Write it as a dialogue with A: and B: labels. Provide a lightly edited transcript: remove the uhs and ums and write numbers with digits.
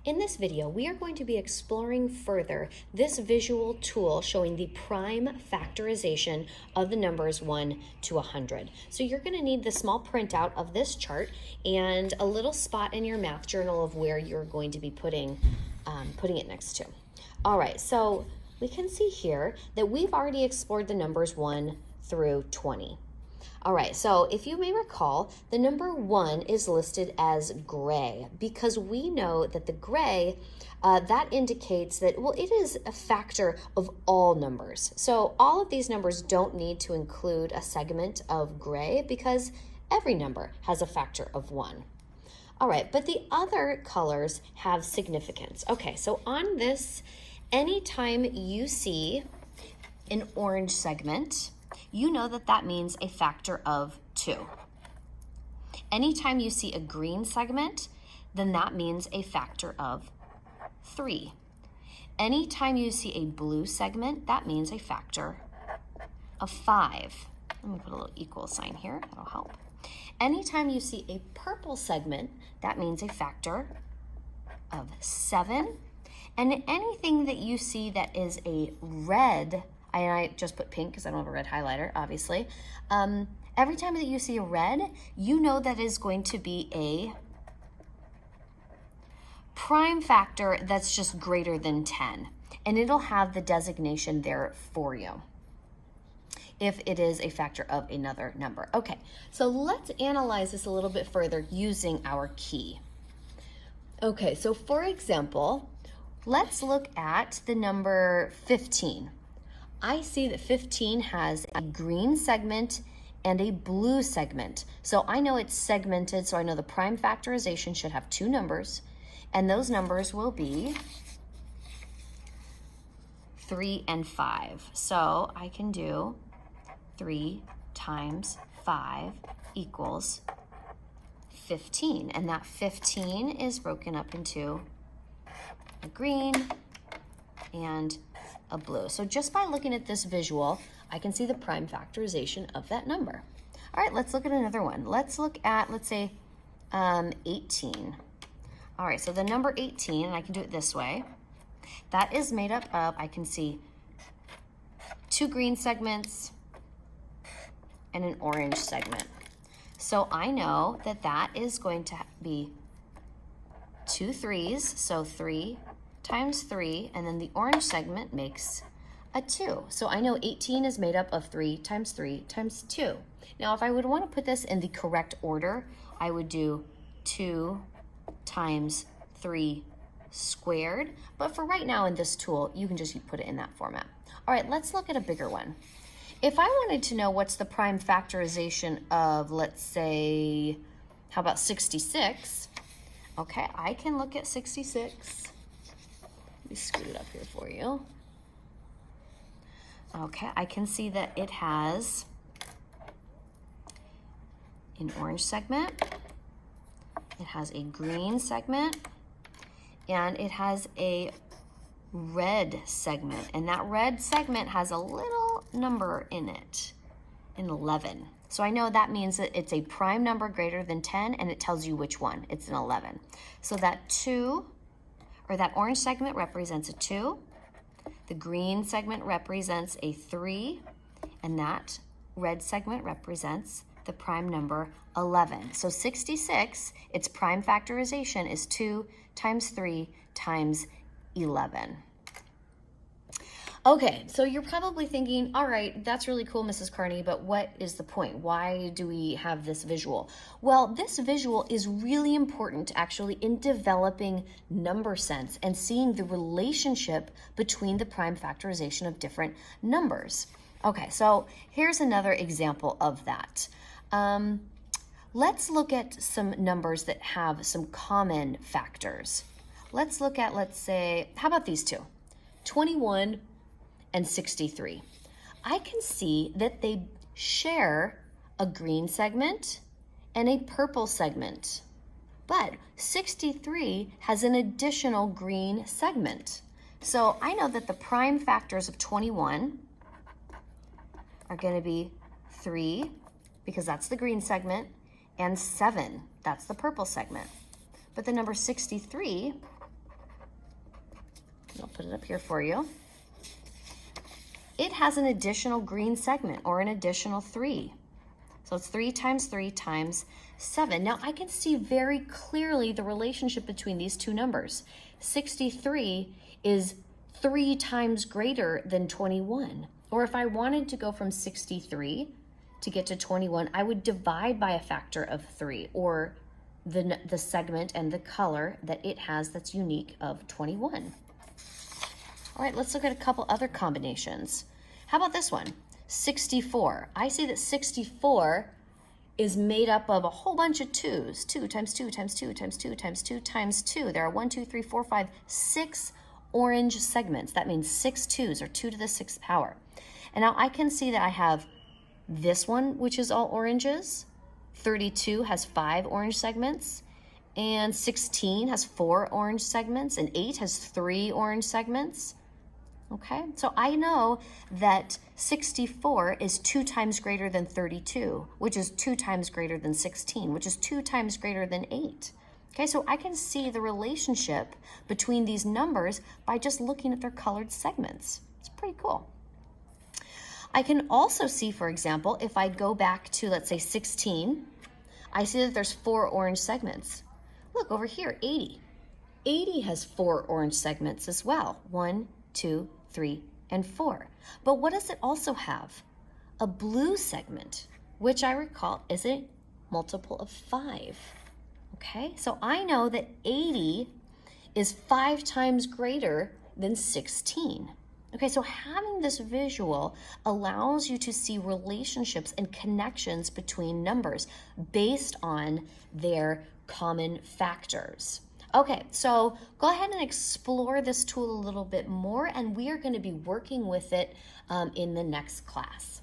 A: In this video, we are going to be exploring further this visual tool showing the prime factorization of the numbers 1 to 100. So you're going to need the small printout of this chart and a little spot in your math journal of where you're going to be putting it next to. All right, so we can see here that we've already explored the numbers 1 through 20. All right, so if you may recall, the number 1 is listed as gray because we know that the gray, that indicates that, well, it is a factor of all numbers. So all of these numbers don't need to include a segment of gray because every number has a factor of 1. All right, but the other colors have significance. Okay, so on this, anytime you see an orange segment, you know that that means a factor of 2. Anytime you see a green segment, then that means a factor of 3. Anytime you see a blue segment, that means a factor of 5. Let me put a little equal sign here, that'll help. Anytime you see a purple segment, that means a factor of 7. And anything that you see that is a red, I just put pink because I don't have a red highlighter, obviously. Every time that you see a red, you know that is going to be a prime factor that's just greater than 10. And it'll have the designation there for you if it is a factor of another number. Okay, so let's analyze this a little bit further using our key. Okay, so for example, let's look at the number 15. I see that 15 has a green segment and a blue segment. So I know it's segmented, so I know the prime factorization should have 2 numbers, and those numbers will be 3 and 5. So I can do 3 times 5 equals 15, and that 15 is broken up into a green and a blue. So just by looking at this visual, I can see the prime factorization of that number. All right, let's look at another one. Let's look at, let's say, 18. All right, so the number 18, and I can do it this way, that is made up of, I can see 2 green segments and an orange segment. So I know that that is going to be 2 3s, so 3 times 3, and then the orange segment makes a 2. So I know 18 is made up of 3 times 3 times 2. Now, if I would want to put this in the correct order, I would do 2 times 3 squared. But for right now in this tool, you can just put it in that format. All right, let's look at a bigger one. If I wanted to know what's the prime factorization of, let's say, how about 66? Okay, I can look at 66. Let me scoot it up here for you. Okay, I can see that it has an orange segment, it has a green segment, and it has a red segment. And that red segment has a little number in it, an 11. So I know that means that it's a prime number greater than 10, and it tells you which one. It's an 11. So that 2, or that orange segment represents a 2, the green segment represents a 3, and that red segment represents the prime number 11. So 66, its prime factorization is 2 times 3 times 11. Okay, so you're probably thinking, all right, that's really cool, Mrs. Carney, but what is the point? Why do we have this visual? Well, this visual is really important actually in developing number sense and seeing the relationship between the prime factorization of different numbers. Okay, so here's another example of that. Let's look at some numbers that have some common factors. Let's look at, let's say, how about these two? 21 and 63. I can see that they share a green segment and a purple segment, but 63 has an additional green segment. So I know that the prime factors of 21 are going to be 3, because that's the green segment, and 7, that's the purple segment. But the number 63 I'll put it up here for you. It has an additional green segment, or an additional 3. So it's 3 times 3 times 7. Now I can see very clearly the relationship between these two numbers. 63 is 3 times greater than 21. Or if I wanted to go from 63 to get to 21, I would divide by a factor of 3, or the segment and the color that it has that's unique of 21. All right, let's look at a couple other combinations. How about this one? 64. I see that 64 is made up of a whole bunch of 2s. 2 times 2 times 2 times 2 times 2 times 2. There are 1, 2, 3, 4, 5, 6 orange segments. That means 6 2s, or 2 to the 6th power. And now I can see that I have this one, which is all oranges. 32 has 5 orange segments. And 16 has 4 orange segments. And 8 has 3 orange segments. Okay, so I know that 64 is 2 times greater than 32, which is 2 times greater than 16, which is 2 times greater than 8. Okay, so I can see the relationship between these numbers by just looking at their colored segments. It's pretty cool. I can also see, for example, if I go back to, let's say, 16, I see that there's 4 orange segments. Look over here, 80. 80 has 4 orange segments as well. 1, 2, 3, and 4. But what does it also have? A blue segment, which I recall is a multiple of 5. Okay, so I know that 80 is 5 times greater than 16. Okay, so having this visual allows you to see relationships and connections between numbers based on their common factors. Okay, so go ahead and explore this tool a little bit more, and we are going to be working with it in the next class.